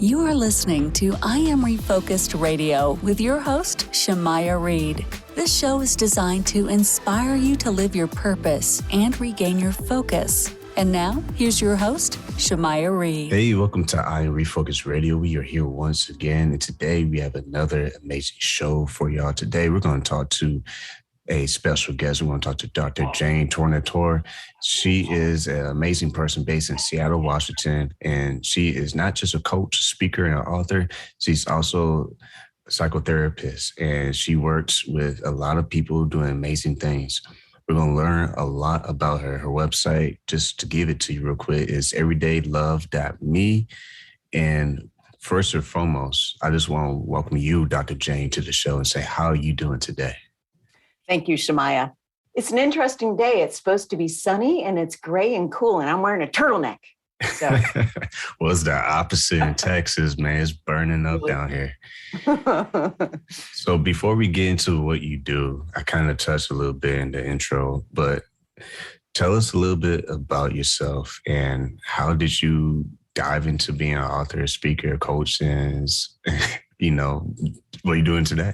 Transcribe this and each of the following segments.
You are listening to I Am Refocused Radio with your host, Shamaya Reed. This show is designed to inspire you to live your purpose and regain your focus. And now, here's your host, Shamaya Reed. Hey, welcome to I Am Refocused Radio. We are here once again, and today we have another amazing show for y'all. Today, we're going to talk to a special guest. We're going to talk to Dr. Jane Tornatore. She is an amazing person based in Seattle, Washington, and she is not just a coach, speaker, and author. She's also a psychotherapist, and she works with a lot of people doing amazing things. We're going to learn a lot about her. Her website, just to give it to you real quick, is everydaylove.me. And first and foremost, I just want to welcome you, Dr. Jane, to the show and say, how are you doing today? Thank you, Shamaya. It's an interesting day. It's supposed to be sunny and it's gray and cool, and I'm wearing a turtleneck. So, well, it's the opposite in Texas, man. It's burning up down here. So before we get into what you do, I kind of touched a little bit in the intro, but tell us a little bit about yourself and how did you dive into being an author, speaker, coach, and, what are you doing today?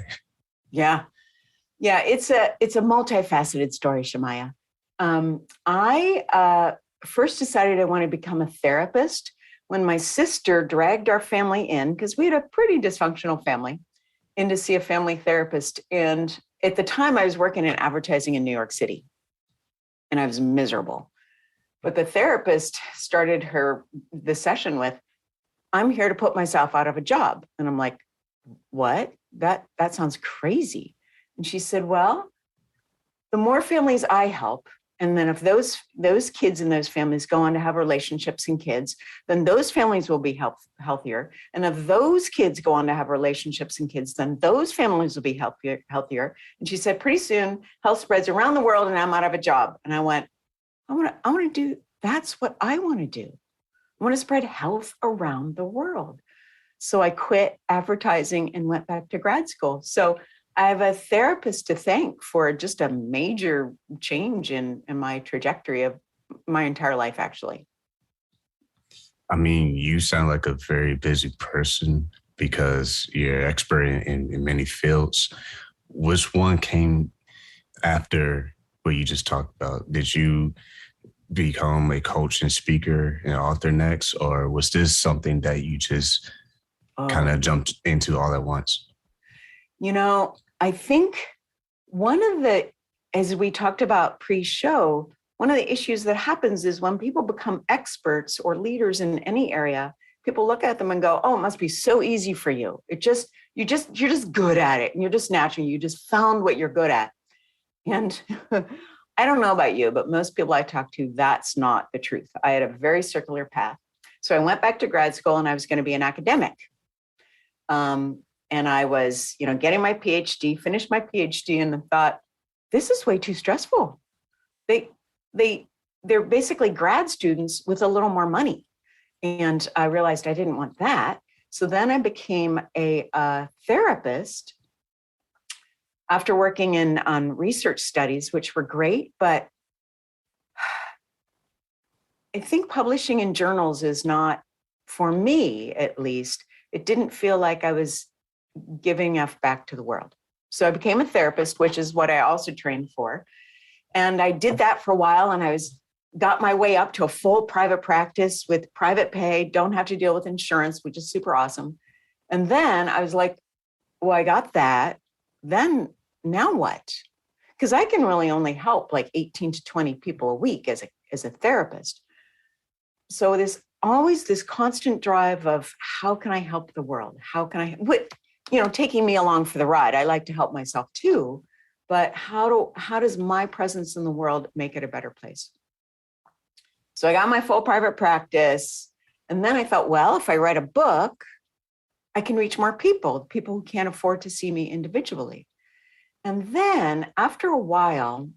Yeah, it's a multifaceted story, Shamaya. I first decided I wanted to become a therapist when my sister dragged our family in, because we had a pretty dysfunctional family, in to see a family therapist. And at the time I was working in advertising in New York City, and I was miserable. But the therapist started the session with, "I'm here to put myself out of a job." And I'm like, "What? That sounds crazy." And she said, "Well, the more families I help, and then if those kids in those families go on to have relationships and kids, then those families will be healthier. And if those kids go on to have relationships and kids, then those families will be healthier." And she said, "Pretty soon, health spreads around the world and I'm out of a job." And I went, I want to do, that's what I want to do. I want to spread health around the world. So I quit advertising and went back to grad school. So I have a therapist to thank for just a major change in my trajectory of my entire life, actually. I mean, you sound like a very busy person because you're an expert in many fields. Which one came after what you just talked about? Did you become a coach and speaker and author next, or was this something that you just kind of jumped into all at once? I think as we talked about pre-show, one of the issues that happens is when people become experts or leaders in any area, people look at them and go, "Oh, it must be so easy for you. You're just good at it. And you're just natural. You just found what you're good at." And I don't know about you, but most people I talk to, that's not the truth. I had a very circular path. So I went back to grad school and I was going to be an academic. And I was, getting my PhD, finished my PhD, and thought, this is way too stressful. They're basically grad students with a little more money. And I realized I didn't want that. So then I became a therapist after working on research studies, which were great. But I think publishing in journals is not, for me at least, it didn't feel like I was giving enough back to the world. So I became a therapist, which is what I also trained for. And I did that for a while, and got my way up to a full private practice with private pay, don't have to deal with insurance, which is super awesome. And then I was like, well, I got that. Then now what? Because I can really only help like 18 to 20 people a week as a therapist. So there's always this constant drive of, how can I help the world? How can I, taking me along for the ride. I like to help myself too, but how does my presence in the world make it a better place? So I got my full private practice. And then I thought, well, if I write a book, I can reach more people who can't afford to see me individually. And then after a while,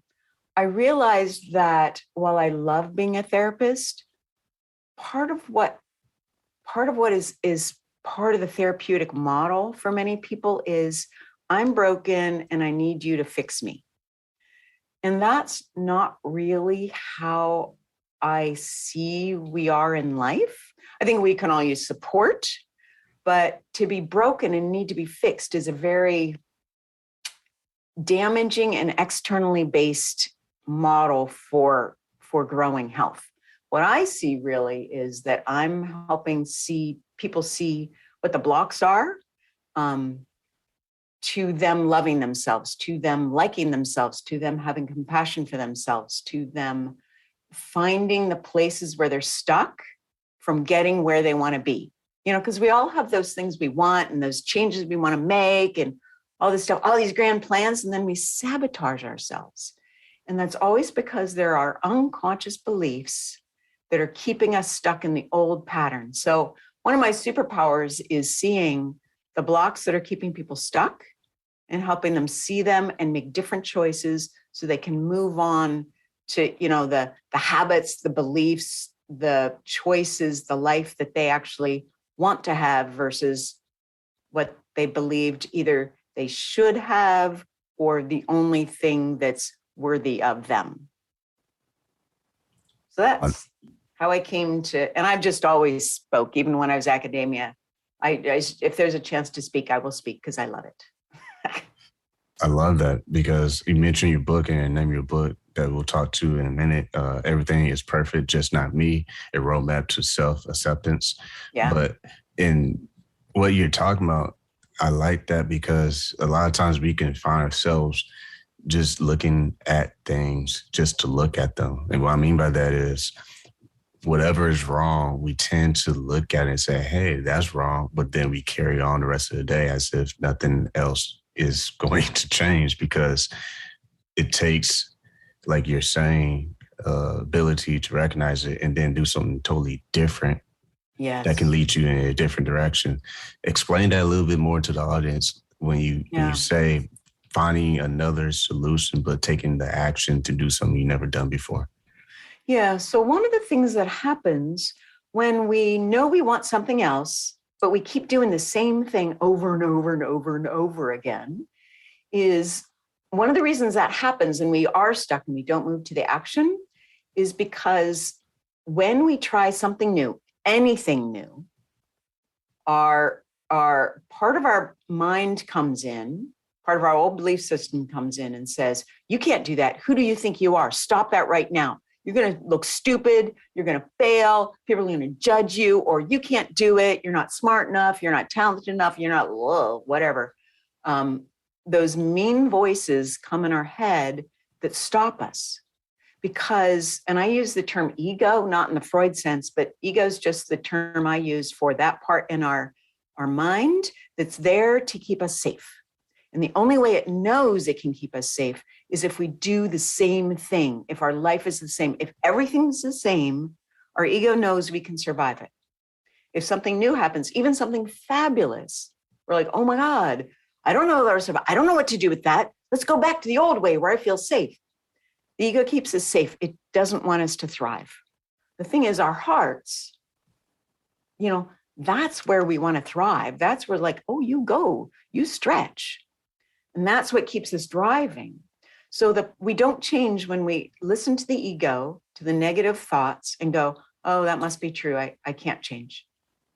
I realized that while I love being a therapist, part of what is part of the therapeutic model for many people is, I'm broken and I need you to fix me. And that's not really how I see we are in life. I think we can all use support. But to be broken and need to be fixed is a very damaging and externally based model for growing health. What I see really is that I'm helping people see what the blocks are, to them loving themselves, to them liking themselves, to them having compassion for themselves, to them finding the places where they're stuck from getting where they want to be. Because we all have those things we want and those changes we want to make and all this stuff, all these grand plans, and then we sabotage ourselves. And that's always because there are unconscious beliefs that are keeping us stuck in the old pattern. So one of my superpowers is seeing the blocks that are keeping people stuck and helping them see them and make different choices so they can move on to, the habits, the beliefs, the choices, the life that they actually want to have versus what they believed either they should have or the only thing that's worthy of them. So that's how I came to, and I've just always spoke, even when I was academia. If there's a chance to speak, I will speak because I love it. I love that because you mentioned your book and name your book that we'll talk to in a minute. Everything is perfect, just not me. A roadmap to self-acceptance. Yeah. But in what you're talking about, I like that because a lot of times we can find ourselves just looking at things just to look at them. And what I mean by that is whatever is wrong, we tend to look at it and say, hey, that's wrong. But then we carry on the rest of the day as if nothing else is going to change because it takes, like you're saying, ability to recognize it and then do something totally different. Yes. That can lead you in a different direction. Explain that a little bit more to the audience when you say finding another solution, but taking the action to do something you've never done before. Yeah. So one of the things that happens when we know we want something else, but we keep doing the same thing over and over and over and over again is one of the reasons that happens and we are stuck and we don't move to the action is because when we try something new, anything new, our part of our mind comes in, part of our old belief system comes in and says, you can't do that. Who do you think you are? Stop that right now. You're going to look stupid. You're going to fail. People are going to judge you, or you can't do it. You're not smart enough. You're not talented enough. You're not, whatever. Those mean voices come in our head that stop us. Because, and I use the term ego, not in the Freud sense, but ego is just the term I use for that part in our mind that's there to keep us safe. And the only way it knows it can keep us safe is if we do the same thing, if our life is the same, if everything's the same, our ego knows we can survive it. If something new happens, even something fabulous, we're like, oh my God, I don't know I don't know what to do with that. Let's go back to the old way where I feel safe. The ego keeps us safe. It doesn't want us to thrive. The thing is, our hearts, that's where we want to thrive. That's where oh, you go, you stretch. And that's what keeps us driving. So we don't change when we listen to the ego, to the negative thoughts and go, oh, that must be true. I can't change.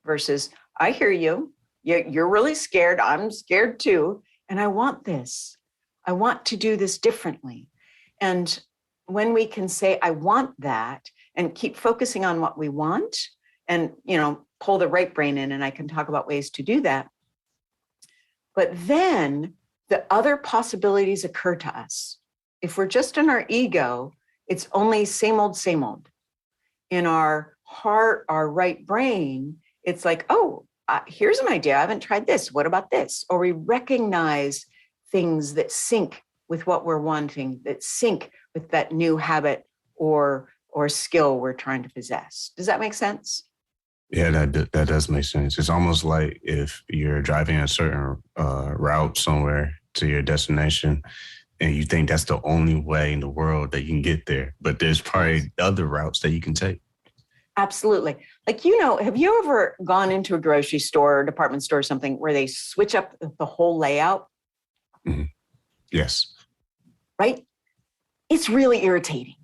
Versus, I hear you. You're really scared. I'm scared too. And I want this. I want to do this differently. And when we can say, I want that, and keep focusing on what we want and, pull the right brain in, and I can talk about ways to do that. But then the other possibilities occur to us. If we're just in our ego, it's only same old, same old. In our heart, our right brain, it's like, oh, here's an idea. I haven't tried this. What about this? Or we recognize things that sync with what we're wanting, that sync with that new habit or skill we're trying to possess. Does that make sense? Yeah, that does make sense. It's almost like if you're driving a certain route somewhere to your destination and you think that's the only way in the world that you can get there, but there's probably other routes that you can take. Absolutely. Have you ever gone into a grocery store or department store or something where they switch up the whole layout? Mm-hmm. Yes. Right? It's really irritating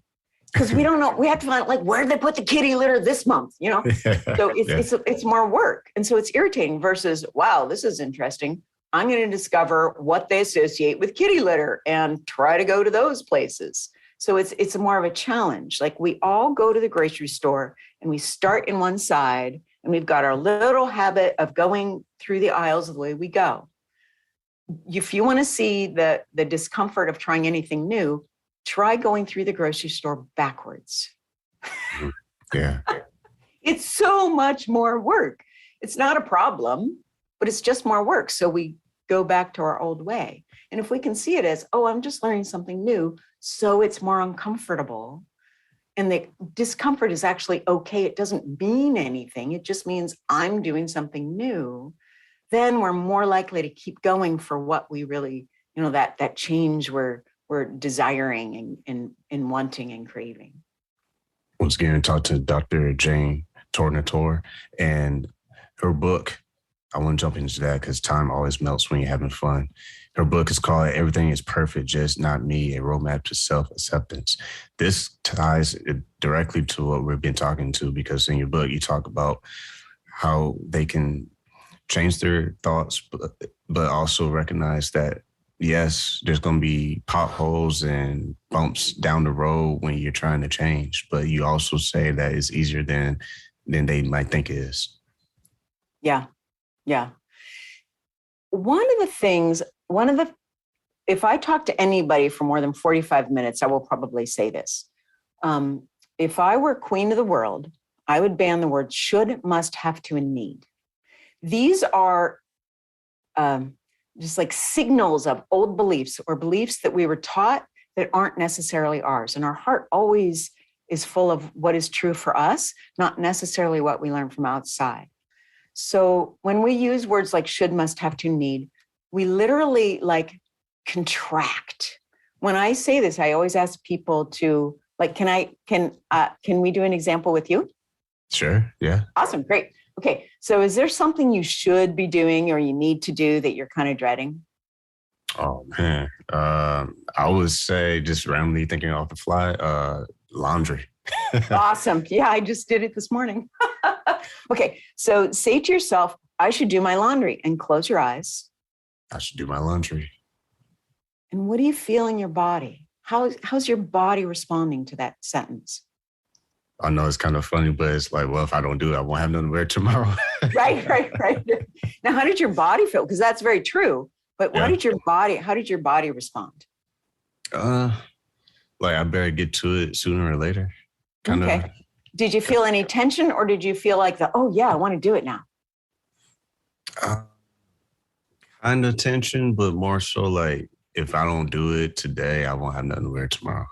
because we don't know. We have to find like, where did they put the kitty litter this month? So it's more work. And so it's irritating versus, wow, this is interesting. I'm going to discover what they associate with kitty litter and try to go to those places. So it's more of a challenge. Like we all go to the grocery store and we start in one side and we've got our little habit of going through the aisles the way we go. If you want to see the discomfort of trying anything new, try going through the grocery store backwards. Yeah. It's so much more work. It's not a problem, but it's just more work. So we go back to our old way. And if we can see it as, oh, I'm just learning something new, so it's more uncomfortable. And the discomfort is actually okay. It doesn't mean anything. It just means I'm doing something new. Then we're more likely to keep going for what we really, that change we're desiring and wanting and craving. Once again, I talked to Dr. Jane Tornatore, and her book, I want to jump into that because time always melts when you're having fun. Her book is called Everything is Perfect, Just Not Me, a Roadmap to Self-Acceptance. This ties directly to what we've been talking to, because in your book, you talk about how they can change their thoughts, but also recognize that, yes, there's going to be potholes and bumps down the road when you're trying to change, but you also say that it's easier than they might think it is. Yeah. If I talk to anybody for more than 45 minutes, I will probably say this. If I were queen of the world, I would ban the words should, must, have to, and need. These are just like signals of old beliefs or beliefs that we were taught that aren't necessarily ours. And our heart always is full of what is true for us, not necessarily what we learn from outside. So when we use words like should, must, have to, need, we literally like contract. When I say this, I always ask people to like, can we do an example with you? Sure. Yeah. Awesome. Great. Okay. So is there something you should be doing or you need to do that you're kind of dreading? Oh man. I would say, just randomly thinking off the fly, laundry. Awesome. Yeah, I just did it this morning. Okay. So say to yourself, I should do my laundry, and close your eyes. I should do my laundry. And what do you feel in your body? How's your body responding to that sentence? I know it's kind of funny, but it's like, well, if I don't do it, I won't have nothing to wear tomorrow. Right. Now, how did your body feel? Because that's very true. But how did your body respond? Like I better get to it sooner or later. Okay. Did you feel any tension, or did you feel like oh yeah, I want to do it now? Kind of tension, but more so like, if I don't do it today, I won't have nothing to wear tomorrow.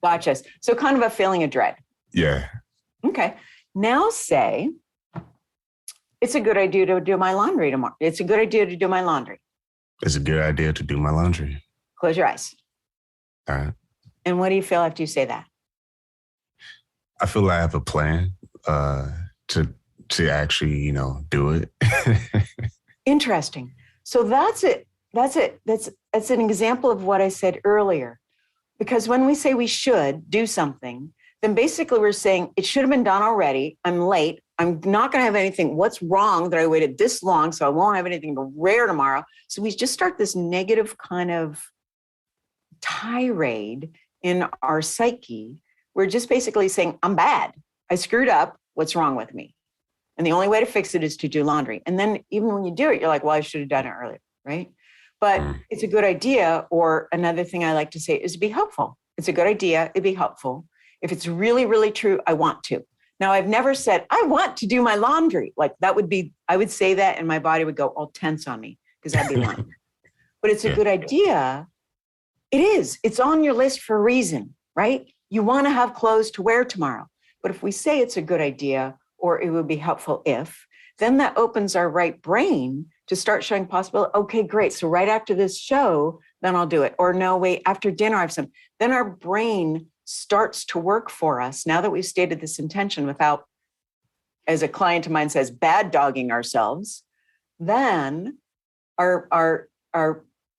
Gotcha. So kind of a feeling of dread. Yeah. Okay. Now say, it's a good idea to do my laundry tomorrow. It's a good idea to do my laundry. It's a good idea to do my laundry. Close your eyes. All right. And what do you feel after you say that? I feel like I have a plan to actually, do it. Interesting. So that's it. That's an example of what I said earlier. Because when we say we should do something, then basically we're saying it should have been done already. I'm late. I'm not going to have anything. What's wrong that I waited this long so I won't have anything to wear tomorrow? So we just start this negative kind of tirade in our psyche. We're just basically saying, I'm bad. I screwed up. What's wrong with me? And the only way to fix it is to do laundry. And then even when you do it, you're like, well, I should have done it earlier, right? But it's a good idea. Or another thing I like to say is to be helpful. It's a good idea. It'd be helpful. If it's really, really true, I want to. Now, I've never said, I want to do my laundry. Like that would be, I would say that and my body would go all tense on me because I'd be lying. But it's a good idea. It is. It's on your list for a reason, right? You want to have clothes to wear tomorrow. But if we say it's a good idea or it would be helpful if, then that opens our right brain to start showing possibility. Okay, great. So right after this show, then I'll do it. Or no, wait, after dinner I have some. Then our brain starts to work for us now that we've stated this intention without, as a client of mine says, bad dogging ourselves. Then our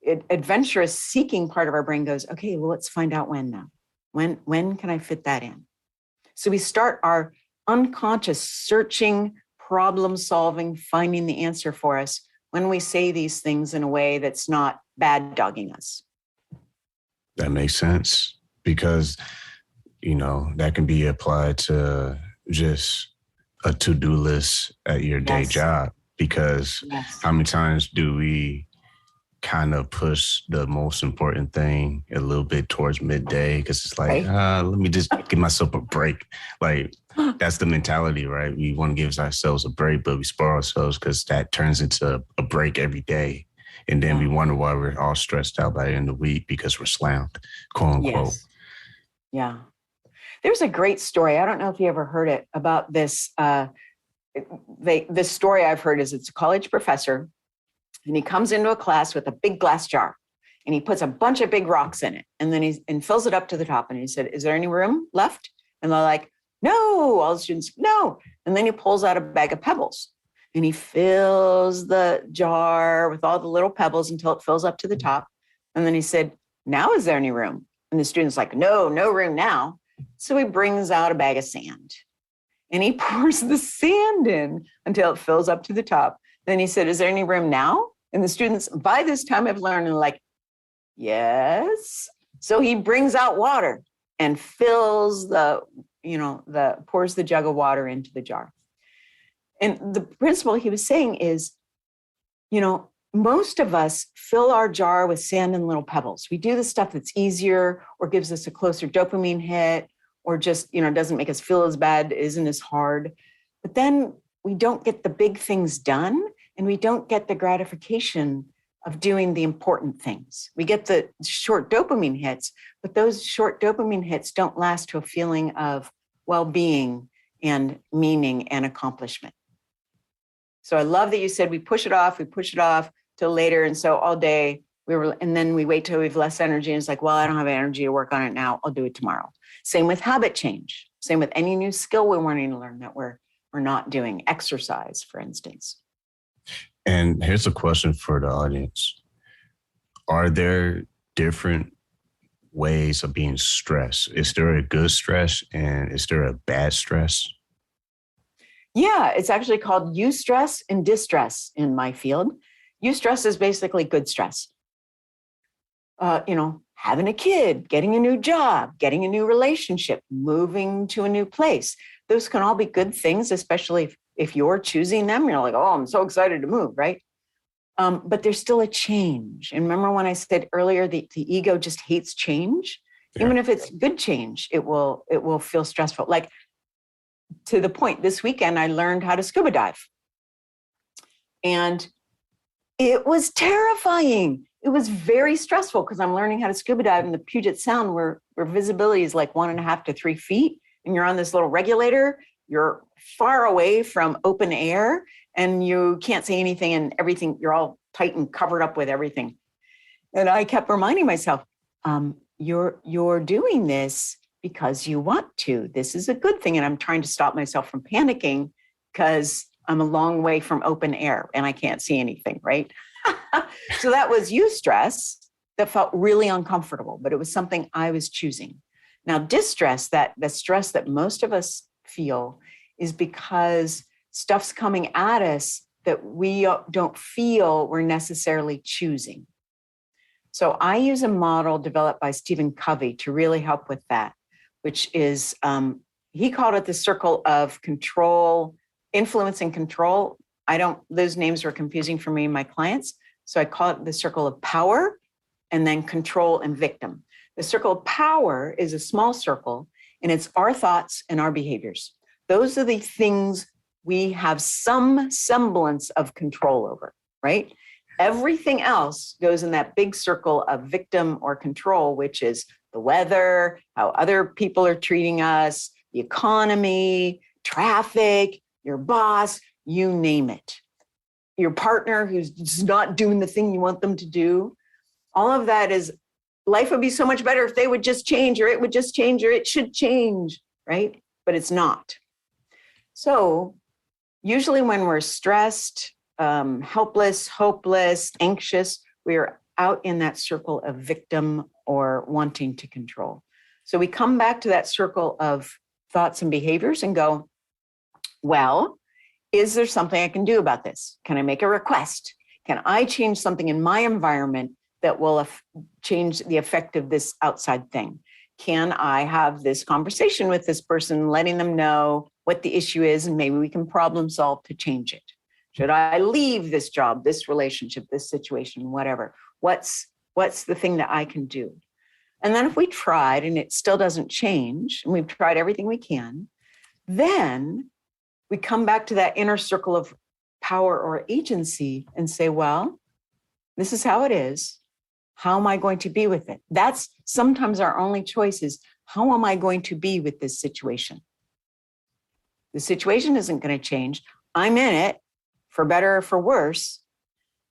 adventurous seeking part of our brain goes, okay, well, let's find out when now. When can I fit that in? So we start our unconscious searching, problem solving, finding the answer for us when we say these things in a way that's not bad dogging us. That makes sense because, that can be applied to just a to-do list at your day Yes. job, because Yes. how many times do we kind of push the most important thing a little bit towards midday because it's like, Right. let me just give myself a break. Like, that's the mentality, right? We want to give ourselves a break, but we spoil ourselves because that turns into a break every day. And then we wonder why we're all stressed out by the end of the week because we're slammed, quote unquote. Yes. Yeah. There's a great story. I don't know if you ever heard it about this. This story I've heard is it's a college professor, and he comes into a class with a big glass jar, and he puts a bunch of big rocks in it, and then he fills it up to the top. And he said, "Is there any room left?" And they're like, "No." All the students, "No." And then he pulls out a bag of pebbles, and he fills the jar with all the little pebbles until it fills up to the top. And then he said, "Now is there any room?" And the student's like, "No, no room now." So he brings out a bag of sand, and he pours the sand in until it fills up to the top. Then he said, "Is there any room now?" And the students, by this time, have learned, and like, "Yes." So he brings out water and fills pours the jug of water into the jar. And the principle he was saying is, most of us fill our jar with sand and little pebbles. We do the stuff that's easier or gives us a closer dopamine hit, or just, doesn't make us feel as bad, isn't as hard. But then we don't get the big things done, and we don't get the gratification of doing the important things. We get the short dopamine hits, but those short dopamine hits don't last to a feeling of well-being and meaning and accomplishment. So I love that you said we push it off till later. And so all day and then we wait till we have less energy. And it's like, well, I don't have energy to work on it now. I'll do it tomorrow. Same with habit change. Same with any new skill we're wanting to learn that we're not doing. Exercise, for instance. And here's a question for the audience. Are there different ways of being stressed? Is there a good stress and is there a bad stress? Yeah, it's actually called eustress and distress in my field. Eustress is basically good stress. Having a kid, getting a new job, getting a new relationship, moving to a new place. Those can all be good things, especially if you're choosing them. You're like, "Oh, I'm so excited to move," right? But there's still a change. And remember when I said earlier, the ego just hates change? Yeah. Even if it's good change, it will feel stressful. Like, to the point, this weekend, I learned how to scuba dive. And it was terrifying. It was very stressful because I'm learning how to scuba dive in the Puget Sound where visibility is like 1.5 to 3 feet. And you're on this little regulator. You're far away from open air and you can't see anything, and everything, you're all tight and covered up with everything. And I kept reminding myself, you're doing this because you want to. This is a good thing. And I'm trying to stop myself from panicking because I'm a long way from open air and I can't see anything, right? So that was eustress that felt really uncomfortable, but it was something I was choosing. Now, distress, the stress that most of us feel, is because stuff's coming at us that we don't feel we're necessarily choosing. So I use a model developed by Stephen Covey to really help with that, which is, he called it the circle of control, influence and control. Those names were confusing for me and my clients. So I call it the circle of power, and then control and victim. The circle of power is a small circle, and it's our thoughts and our behaviors. Those are the things we have some semblance of control over, right? Everything else goes in that big circle of victim or control, which is the weather, how other people are treating us, the economy, traffic, your boss, you name it. Your partner who's just not doing the thing you want them to do. All of that is, life would be so much better if they would just change, or it would just change, or it should change, right? But it's not. So usually when we're stressed, helpless, hopeless, anxious, we are out in that circle of victim or wanting to control. So we come back to that circle of thoughts and behaviors and go, well, is there something I can do about this? Can I make a request? Can I change something in my environment that will change the effect of this outside thing? Can I have this conversation with this person, letting them know what the issue is, and maybe we can problem solve to change it? Should I leave this job, this relationship, this situation, whatever? What's the thing that I can do? And then if we tried and it still doesn't change, and we've tried everything we can, then we come back to that inner circle of power or agency and say, well, this is how it is. How am I going to be with it? That's sometimes our only choice is, how am I going to be with this situation? The situation isn't going to change. I'm in it, for better or for worse.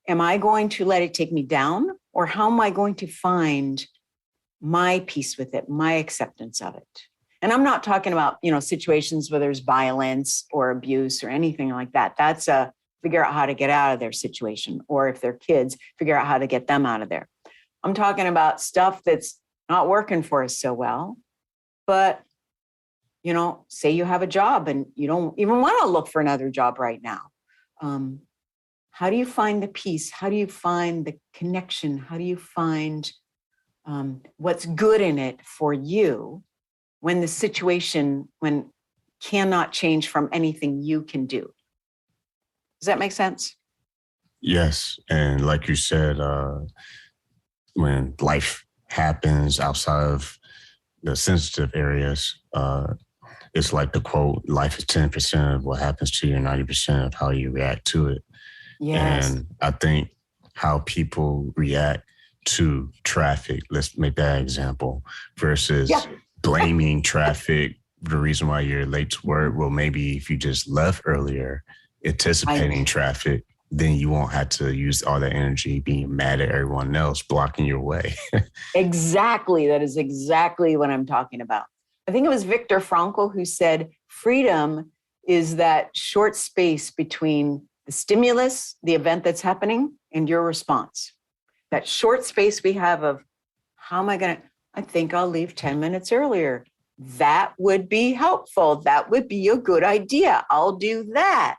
Am I going to let it take me down? Or how am I going to find my peace with it, my acceptance of it? And I'm not talking about, situations where there's violence or abuse or anything like that. That's figure out how to get out of their situation. Or if they're kids, figure out how to get them out of there. I'm talking about stuff that's not working for us so well. But, say you have a job and you don't even want to look for another job right now. How do you find the peace? How do you find the connection? How do you find what's good in it for you when the situation cannot change from anything you can do? Does that make sense? Yes. And like you said, when life happens outside of the sensitive areas, it's like the quote, life is 10% of what happens to you and 90% of how you react to it. Yes. And I think how people react to traffic, let's make that example, versus blaming traffic, the reason why you're late to work. Well, maybe if you just left earlier, anticipating traffic, then you won't have to use all that energy being mad at everyone else blocking your way. Exactly. That is exactly what I'm talking about. I think it was Viktor Frankl who said, freedom is that short space between the stimulus, the event that's happening, and your response. That short space we have of, how am I going to, I think I'll leave 10 minutes earlier. That would be helpful. That would be a good idea. I'll do that.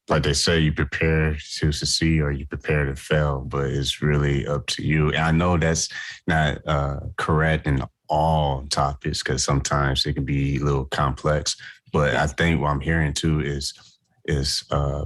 Like they say, you prepare to succeed or you prepare to fail, but it's really up to you. And I know that's not correct in all topics, because sometimes it can be a little complex. But I think what I'm hearing too is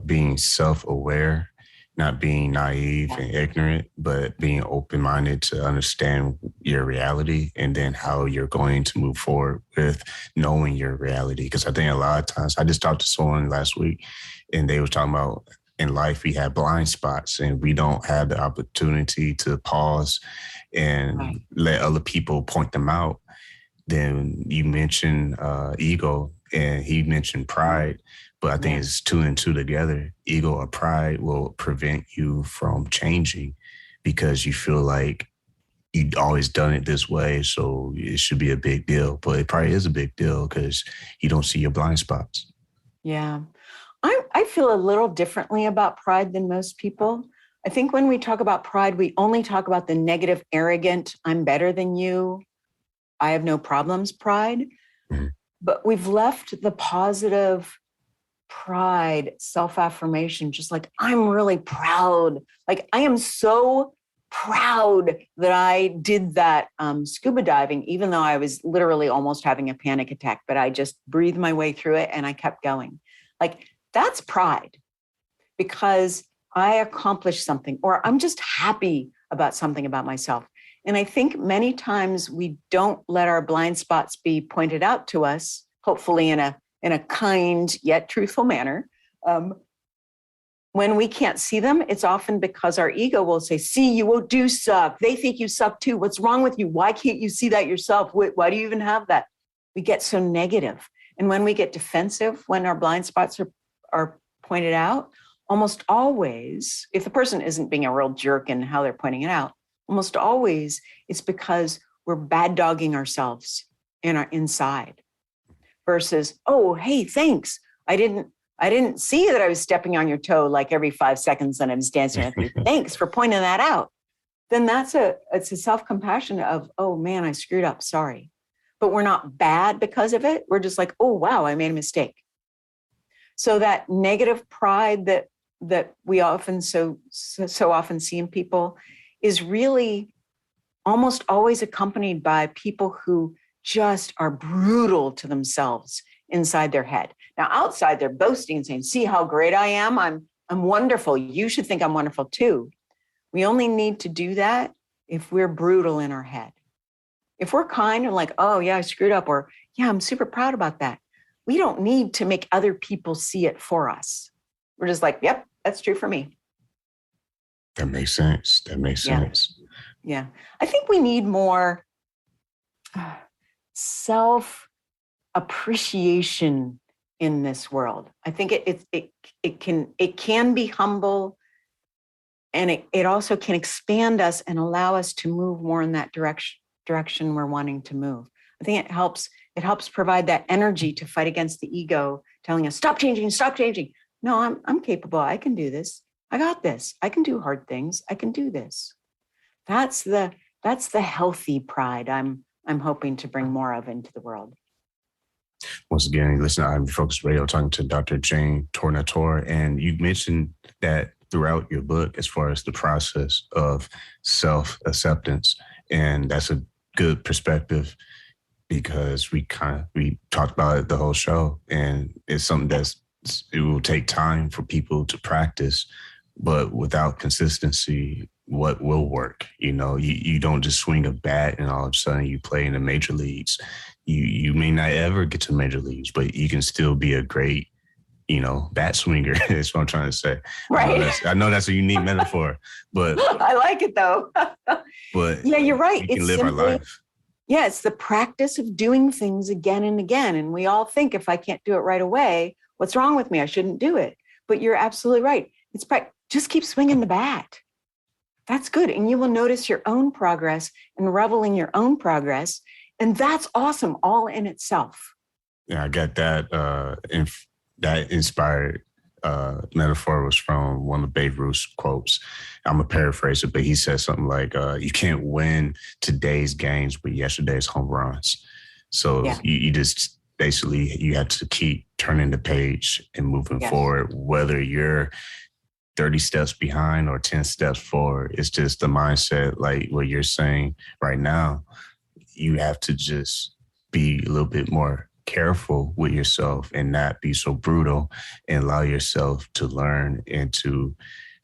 being self-aware, not being naive and ignorant, but being open-minded to understand your reality and then how you're going to move forward with knowing your reality. Because I think a lot of times, I just talked to someone last week and they were talking about, in life, we have blind spots and we don't have the opportunity to pause and let other people point them out. Then you mentioned ego and he mentioned pride. But I think it's two and two together. Ego or pride will prevent you from changing because you feel like you've always done it this way, so it should be a big deal. But it probably is a big deal because you don't see your blind spots. Yeah. I feel a little differently about pride than most people. I think when we talk about pride, we only talk about the negative, arrogant, I'm better than you, I have no problems pride. Mm-hmm. But we've left the positive pride, self-affirmation, just like, I'm really proud. Like, I am so proud that I did that scuba diving, even though I was literally almost having a panic attack, but I just breathed my way through it and I kept going. Like, that's pride because I accomplished something, or I'm just happy about something about myself. And I think many times we don't let our blind spots be pointed out to us, hopefully in a kind yet truthful manner. When we can't see them, it's often because our ego will say, see, you do suck. They think you suck too. What's wrong with you? Why can't you see that yourself? Why do you even have that? We get so negative. And when we get defensive, when our blind spots are pointed out, almost always, if the person isn't being a real jerk in how they're pointing it out, almost always it's because we're bad dogging ourselves in our inside versus, oh, hey, thanks. I didn't see that I was stepping on your toe like every 5 seconds and I was dancing with you. Thanks for pointing that out. Then it's a self-compassion of, oh man, I screwed up. Sorry. but we're not bad because of it. We're just like, oh, wow, I made a mistake. So that negative pride that we often so often see in people is really almost always accompanied by people who just are brutal to themselves inside their head. Now, outside, they're boasting and saying, see how great I am. I'm wonderful. You should think I'm wonderful too. We only need to do that if we're brutal in our head. If we're kind and like, oh yeah, I screwed up, or yeah, I'm super proud about that. We don't need to make other people see it for us. We're just like, yep, that's true for me. That makes sense. That makes sense. Yeah. I think we need more self-appreciation in this world. I think it can be humble, and it also can expand us and allow us to move more in that direction we're wanting to move. I think it helps provide that energy to fight against the ego telling us, stop changing. No, I'm capable. I can do this. I got this. I can do hard things. I can do this. That's the healthy pride I'm hoping to bring more of into the world. Once again, listen to I'm Focused Radio, talking to Dr. Jane Tornatore. And you mentioned that throughout your book, as far as the process of self-acceptance. And that's a good perspective, because we talked about it the whole show, and it's something it will take time for people to practice, but without consistency, what will work? You don't just swing a bat and all of a sudden you play in the major leagues. You may not ever get to major leagues, but you can still be a great, bat swinger. That's what I'm trying to say. Right. I know that's a unique metaphor, but I like it though. But yeah, you're right. We can live our life. Yeah, it's the practice of doing things again and again. And we all think, if I can't do it right away, what's wrong with me? I shouldn't do it. But you're absolutely right. Just keep swinging the bat. That's good. And you will notice your own progress and revel in your own progress. And that's awesome all in itself. Yeah, I got that. That inspired metaphor was from one of Babe Ruth's quotes. I'm going to paraphrase it, but he said something like, you can't win today's games with yesterday's home runs. So you just basically, you have to keep turning the page and moving forward, whether you're 30 steps behind or 10 steps forward. It's just the mindset, like what you're saying right now. You have to just be a little bit more careful with yourself and not be so brutal, and allow yourself to learn and to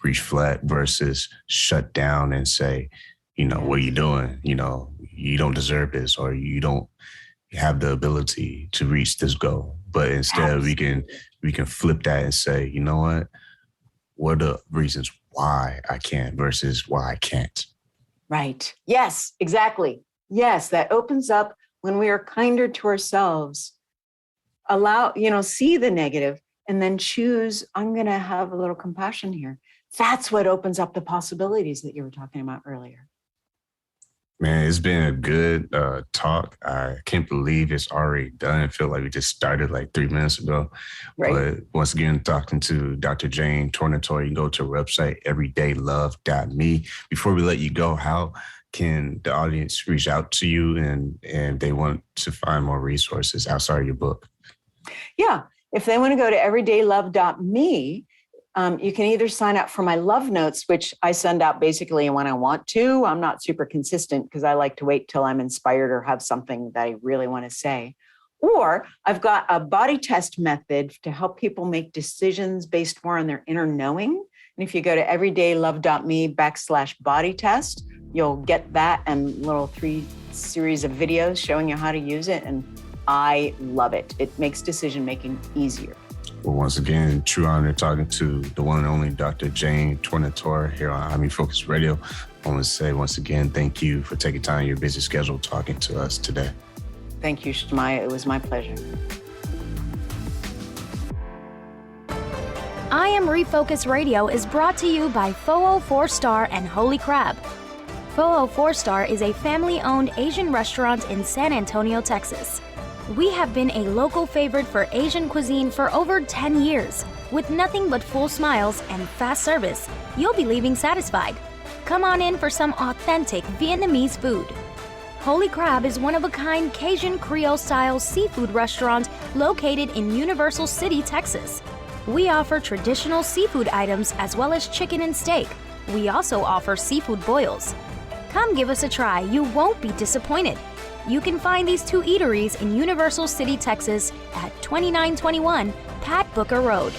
reflect versus shut down and say, what are you doing? You don't deserve this, or you don't have the ability to reach this goal. But instead we can flip that and say, you know what are the reasons why I can versus why I can't? Right. Yes, exactly. Yes, that opens up when we are kinder to ourselves. See the negative and then choose, I'm going to have a little compassion here. That's what opens up the possibilities that you were talking about earlier. Man, it's been a good talk. I can't believe it's already done. I feel like we just started like 3 minutes ago. Right. But once again, talking to Dr. Jane Tornatore, you can go to her website, everydaylove.me. Before we let you go, how can the audience reach out to you and they want to find more resources outside of your book? Yeah. If they want to go to everydaylove.me, you can either sign up for my love notes, which I send out basically when I want to. I'm not super consistent because I like to wait till I'm inspired or have something that I really want to say. Or I've got a body test method to help people make decisions based more on their inner knowing. And if you go to everydaylove.me/body test, you'll get that and little 3 series of videos showing you how to use it. And I love it. It makes decision-making easier. Well, once again, true honor talking to the one and only Dr. Jane Tornatore here on I'm Focused Radio. I want to say once again, thank you for taking time in your busy schedule talking to us today. Thank you, Shemaya. It was my pleasure. I Am Refocused Radio is brought to you by Foo 4-Star and Holy Crab. Foo 4-Star is a family-owned Asian restaurant in San Antonio, Texas. We have been a local favorite for Asian cuisine for over 10 years. With nothing but full smiles and fast service, you'll be leaving satisfied. Come on in for some authentic Vietnamese food. Holy Crab is one-of-a-kind Cajun Creole-style seafood restaurant located in Universal City, Texas. We offer traditional seafood items as well as chicken and steak. We also offer seafood boils. Come give us a try. You won't be disappointed. You can find these two eateries in Universal City, Texas at 2921 Pat Booker Road.